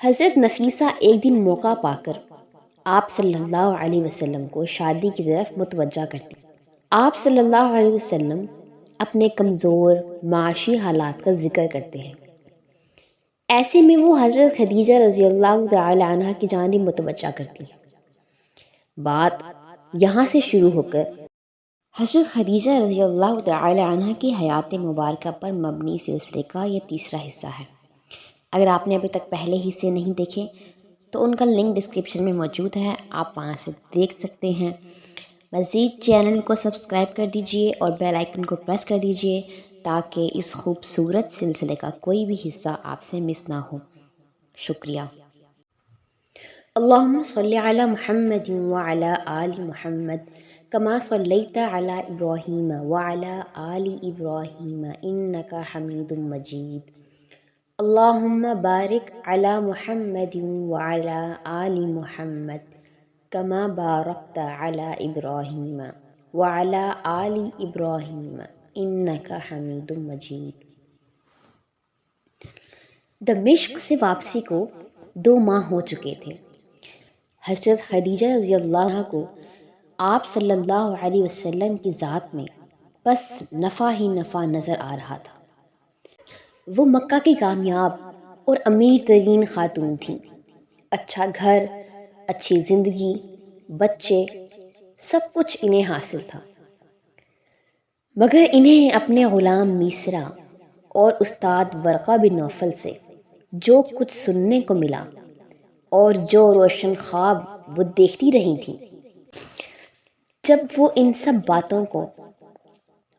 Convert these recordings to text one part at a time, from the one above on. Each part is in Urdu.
حضرت نفیسہ ایک دن موقع پا کر آپ صلی اللہ علیہ وسلم کو شادی کی طرف متوجہ کرتی۔ آپ صلی اللہ علیہ وسلم اپنے کمزور معاشی حالات کا ذکر کرتے ہیں۔ ایسے میں وہ حضرت خدیجہ رضی اللہ تعالی عنہ کی جانب متوجہ کرتی ہیں۔ بات یہاں سے شروع ہو کر حضرت خدیجہ رضی اللہ تعالی عنہ کی حیات مبارکہ پر مبنی سلسلے کا یہ تیسرا حصہ ہے۔ اگر آپ نے ابھی تک پہلے حصے نہیں دیکھے تو ان کا لنک ڈسکرپشن میں موجود ہے، آپ وہاں سے دیکھ سکتے ہیں۔ مزید چینل کو سبسکرائب کر دیجئے اور بیل آئیکن کو پریس کر دیجئے تاکہ اس خوبصورت سلسلے کا کوئی بھی حصہ آپ سے مس نہ ہو۔ شکریہ۔ اللہم صلی علی محمد وعلی آل محمد کما صلیت علی ابراہیم وعلی آل ابراہیم انک حمید مجید۔ اللہم بارک علی محمد وعلی آل محمد کما بارکت علی ابراہیم وعلی آل ابراہیم انک حمید مجید۔ دمشق سے واپسی کو 2 ماہ ہو چکے تھے۔ حضرت خدیجہ رضی اللہ عنہ کو آپ صلی اللہ علیہ وسلم کی ذات میں بس نفع ہی نفع نظر آ رہا تھا۔ وہ مکہ کی کامیاب اور امیر ترین خاتون تھیں۔ اچھا گھر، اچھی زندگی، بچے، سب کچھ انہیں حاصل تھا، مگر انہیں اپنے غلام میسرہ اور استاد ورقہ بن نوفل سے جو کچھ سننے کو ملا اور جو روشن خواب وہ دیکھتی رہی تھیں، جب وہ ان سب باتوں کو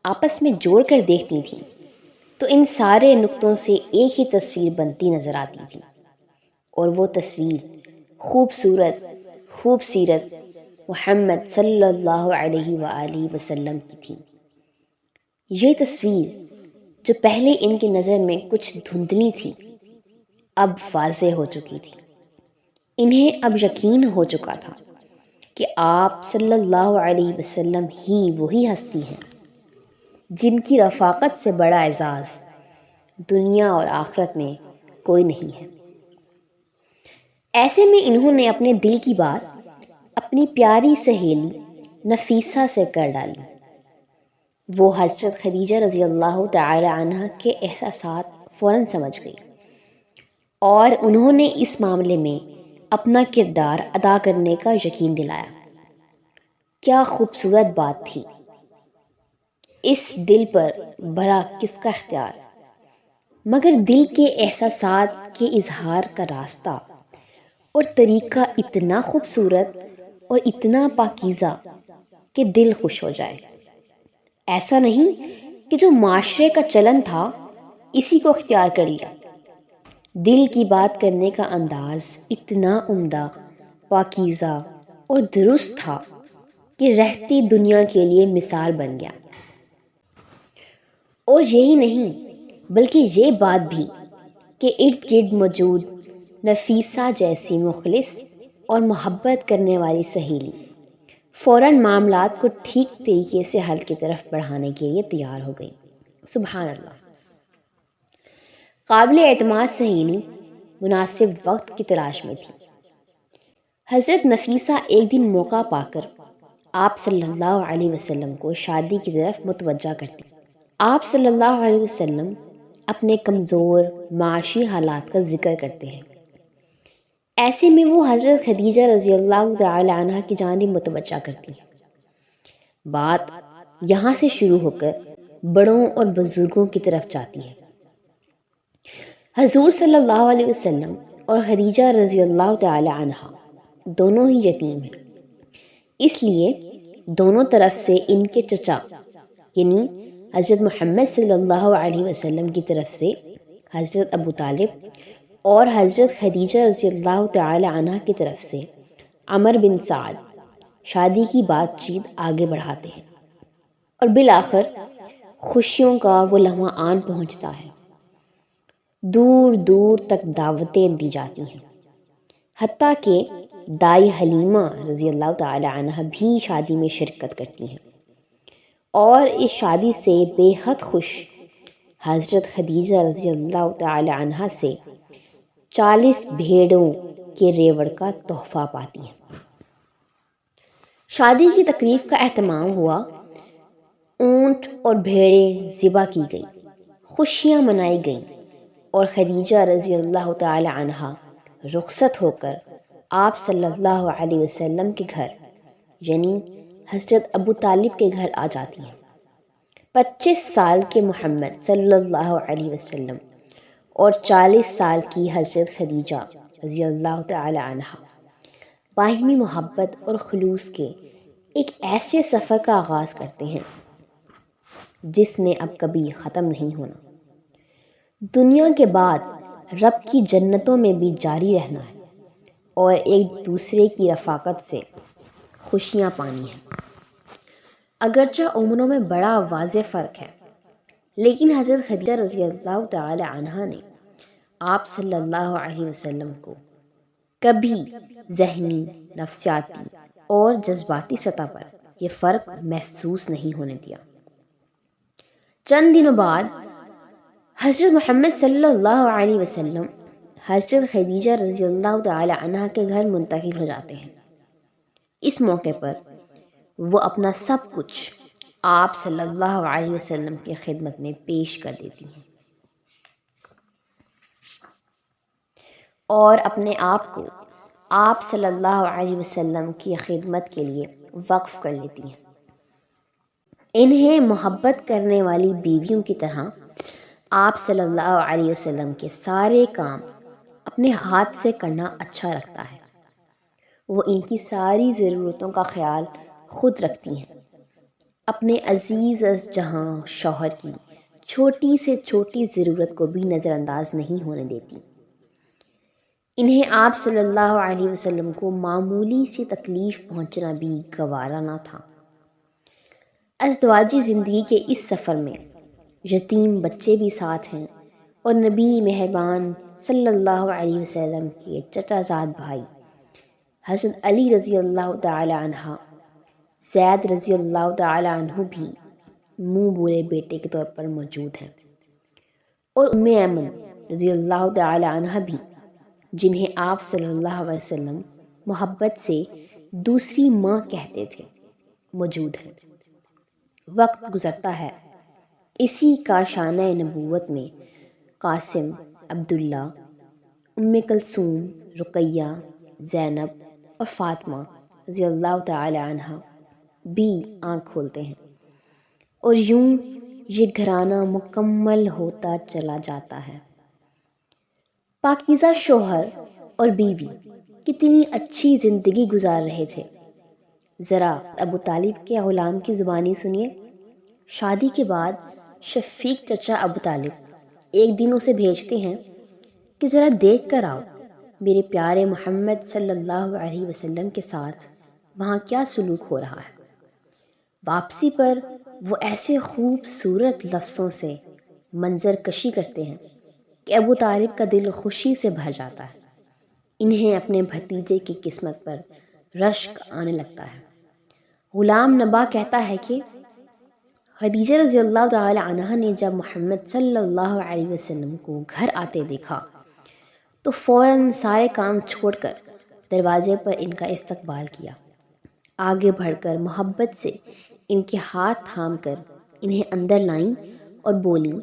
آپس میں جوڑ کر دیکھتی تھیں تو ان سارے نقطوں سے ایک ہی تصویر بنتی نظر آتی تھی، اور وہ تصویر خوبصورت خوب سیرت محمد صلی اللہ علیہ وآلہ وسلم کی تھی۔ یہ تصویر جو پہلے ان کی نظر میں کچھ دھندلی تھی اب واضح ہو چکی تھی۔ انہیں اب یقین ہو چکا تھا کہ آپ صلی اللہ علیہ وسلم ہی وہی ہستی ہیں جن کی رفاقت سے بڑا اعزاز دنیا اور آخرت میں کوئی نہیں ہے۔ ایسے میں انہوں نے اپنے دل کی بات اپنی پیاری سہیلی نفیسہ سے کر ڈالی۔ وہ حضرت خدیجہ رضی اللہ تعالی عنہ کے احساسات فوراً سمجھ گئی اور انہوں نے اس معاملے میں اپنا کردار ادا کرنے کا یقین دلایا۔ کیا خوبصورت بات تھی! اس دل پر بھلا کس کا اختیار؟ مگر دل کے احساسات کے اظہار کا راستہ اور طریقہ اتنا خوبصورت اور اتنا پاکیزہ کہ دل خوش ہو جائے۔ ایسا نہیں کہ جو معاشرے کا چلن تھا اسی کو اختیار کر لیا۔ دل کی بات کرنے کا انداز اتنا عمدہ، پاکیزہ اور درست تھا کہ رہتی دنیا کے لیے مثال بن گیا۔ اور یہی نہیں بلکہ یہ بات بھی کہ ارد گرد موجود نفیسہ جیسی مخلص اور محبت کرنے والی سہیلی فوراً معاملات کو ٹھیک طریقے سے حل کی طرف بڑھانے کے لیے تیار ہو گئی۔ سبحان اللہ! قابل اعتماد سہیلی مناسب وقت کی تلاش میں تھی۔ حضرت نفیسہ ایک دن موقع پا کر آپ صلی اللہ علیہ وسلم کو شادی کی طرف متوجہ کرتی۔ آپ صلی اللہ علیہ وسلم اپنے کمزور معاشی حالات کا ذکر کرتے ہیں۔ ایسے میں وہ حضرت خدیجہ رضی اللہ تعالی عنہ کی جانب متوجہ کرتی ہیں۔ بات یہاں سے شروع ہو کر بڑوں اور بزرگوں کی طرف جاتی ہے۔ حضور صلی اللہ علیہ وسلم اور خدیجہ رضی اللہ تعالی عنہ دونوں ہی یتیم ہیں، اس لیے دونوں طرف سے ان کے چچا یعنی حضرت محمد صلی اللہ علیہ وسلم کی طرف سے حضرت ابو طالب اور حضرت خدیجہ رضی اللہ تعالی عنہ کی طرف سے عمر بن سعد شادی کی بات چیت آگے بڑھاتے ہیں، اور بالآخر خوشیوں کا وہ لمحہ آن پہنچتا ہے۔ دور دور تک دعوتیں دی جاتی ہیں، حتیٰ کہ دائی حلیمہ رضی اللہ تعالی عنہ بھی شادی میں شرکت کرتی ہیں، اور اس شادی سے بے حد خوش حضرت خدیجہ رضی اللہ تعالی عنہ سے 40 بھیڑوں کے ریوڑ کا تحفہ پاتی ہیں۔ شادی کی تقریب کا اہتمام ہوا، اونٹ اور بھیڑیں ذبح کی گئی، خوشیاں منائی گئیں، اور خدیجہ رضی اللہ تعالی عنہا رخصت ہو کر آپ صلی اللہ علیہ وسلم کے گھر یعنی حضرت ابو طالب کے گھر آ جاتی ہیں۔ 25 سال کے محمد صلی اللہ علیہ وسلم اور 40 سال کی حضرت خدیجہ رضی اللہ تعالی عنہا باہمی محبت اور خلوص کے ایک ایسے سفر کا آغاز کرتے ہیں جس نے اب کبھی ختم نہیں ہونا۔ دنیا کے بعد رب کی جنتوں میں بھی جاری رہنا ہے اور ایک دوسرے کی رفاقت سے خوشیاں پانی ہیں۔ اگرچہ عمروں میں بڑا واضح فرق ہے، لیکن حضرت خدیجہ رضی اللہ تعالی عنہا نے آپ صلی اللہ علیہ وسلم کو کبھی ذہنی، نفسیاتی اور جذباتی سطح پر یہ فرق محسوس نہیں ہونے دیا۔ چند دنوں بعد حضرت محمد صلی اللہ علیہ وسلم حضرت خدیجہ رضی اللہ تعالی عنہا کے گھر منتقل ہو جاتے ہیں۔ اس موقع پر وہ اپنا سب کچھ آپ صلی اللہ علیہ وسلم کی خدمت میں پیش کر دیتی ہیں اور اپنے آپ کو آپ صلی اللہ علیہ وسلم کی خدمت کے لیے وقف کر لیتی ہیں۔ انہیں محبت کرنے والی بیویوں کی طرح آپ صلی اللہ علیہ وسلم کے سارے کام اپنے ہاتھ سے کرنا اچھا لگتا ہے۔ وہ ان کی ساری ضرورتوں کا خیال خود رکھتی ہیں، اپنے عزیز از جہاں شوہر کی چھوٹی سے چھوٹی ضرورت کو بھی نظر انداز نہیں ہونے دیتی۔ انہیں آپ صلی اللہ علیہ وسلم کو معمولی سی تکلیف پہنچنا بھی گوارا نہ تھا۔ ازدواجی زندگی کے اس سفر میں یتیم بچے بھی ساتھ ہیں اور نبی مہربان صلی اللہ علیہ وسلم کے چچا زاد بھائی حضرت علی رضی اللہ تعالی عنہ، زید رضی اللہ تعالی عنہ بھی منہ بولے بیٹے کے طور پر موجود ہیں، اور ام ایمن رضی اللہ تعالی عنہ بھی، جنہیں آپ صلی اللہ علیہ وسلم محبت سے دوسری ماں کہتے تھے، موجود ہیں۔ وقت گزرتا ہے، اسی کاشانہ نبوت میں قاسم، عبداللہ، ام کلثوم، رقیہ، زینب اور فاطمہ رضی اللہ تعالی عنہ بھی آنکھ کھولتے ہیں، اور یوں یہ گھرانہ مکمل ہوتا چلا جاتا ہے۔ پاکیزہ شوہر اور بیوی کتنی اچھی زندگی گزار رہے تھے۔ ذرا ابو طالب کے غلام کی زبانی سنیے۔ شادی کے بعد شفیق چچا ابو طالب ایک دن اسے بھیجتے ہیں کہ ذرا دیکھ کر آؤ میرے پیارے محمد صلی اللہ علیہ وسلم کے ساتھ وہاں کیا سلوک ہو رہا ہے۔ واپسی پر وہ ایسے خوبصورت لفظوں سے منظر کشی کرتے ہیں کہ ابو طالب کا دل خوشی سے بھر جاتا ہے۔ انہیں اپنے بھتیجے کی قسمت پر رشک آنے لگتا ہے۔ غلام نبا کہتا ہے کہ خدیجہ رضی اللہ تعالی عنہا نے جب محمد صلی اللہ علیہ وسلم کو گھر آتے دیکھا تو فوراً سارے کام چھوڑ کر دروازے پر ان کا استقبال کیا، آگے بڑھ کر محبت سے ان کے ہاتھ تھام کر انہیں اندر لائیں اور بولیں،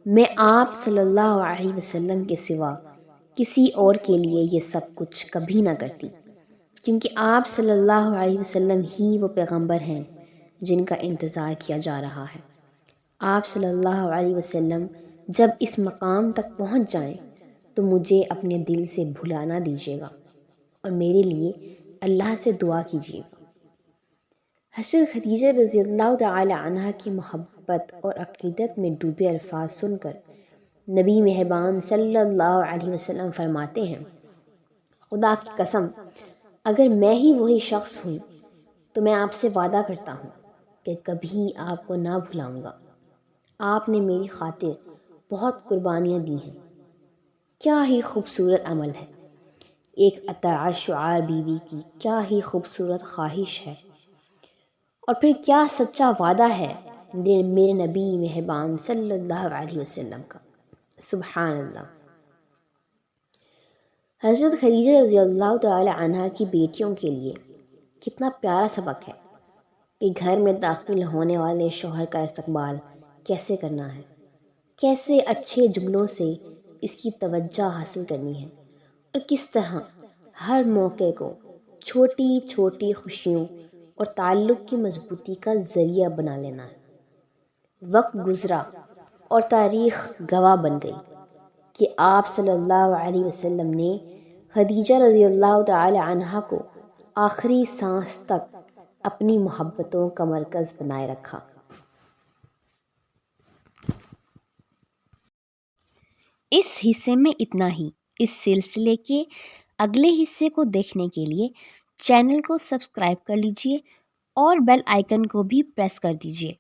میں آپ صلی اللہ علیہ وسلم کے سوا کسی اور کے لیے یہ سب کچھ کبھی نہ کرتی، کیونکہ آپ صلی اللہ علیہ وسلم ہی وہ پیغمبر ہیں جن کا انتظار کیا جا رہا ہے۔ آپ صلی اللہ علیہ وسلم جب اس مقام تک پہنچ جائیں تو مجھے اپنے دل سے بھلا نہ دیجیے گا اور میرے لیے اللہ سے دعا کیجیے گا۔ حضرت خدیجہ رضی اللہ تعالی عنہ کی محبت اور عقیدت میں ڈوبے الفاظ سن کر نبی مہربان صلی اللہ علیہ وسلم فرماتے ہیں، خدا کی قسم اگر میں ہی وہی شخص ہوں تو میں آپ سے وعدہ کرتا ہوں کہ کبھی آپ کو نہ بھلاؤں گا۔ آپ نے میری خاطر بہت قربانیاں دی ہیں۔ کیا ہی خوبصورت عمل ہے، ایک اطاعت شعار بیوی کی کیا ہی خوبصورت خواہش ہے، اور پھر کیا سچا وعدہ ہے میرے نبی مہربان صلی اللہ علیہ وسلم کا۔ سبحان اللہ۔ حضرت خدیجہ رضی اللہ تعالی عنہ کی بیٹیوں کے لیے کتنا پیارا سبق ہے کہ گھر میں داخل ہونے والے شوہر کا استقبال کیسے کرنا ہے، کیسے اچھے جملوں سے اس کی توجہ حاصل کرنی ہے، اور کس طرح ہر موقع کو چھوٹی چھوٹی خوشیوں اور تعلق کی مضبوطی کا ذریعہ بنا لینا ہے۔ وقت گزرا اور تاریخ گواہ بن گئی کہ آپ صلی اللہ علیہ وسلم نے خدیجہ رضی اللہ تعالی عنہا کو آخری سانس تک اپنی محبتوں کا مرکز بنائے رکھا۔ اس حصے میں اتنا ہی۔ اس سلسلے کے اگلے حصے کو دیکھنے کے لیے چینل کو سبسکرائب کر لیجئے اور بیل آئیکن کو بھی پریس کر دیجئے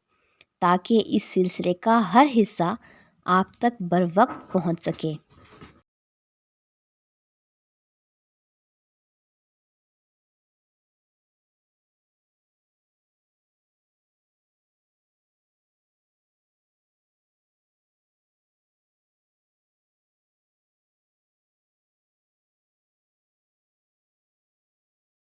تاکہ اس سلسلے کا ہر حصہ آپ تک بروقت پہنچ سکے۔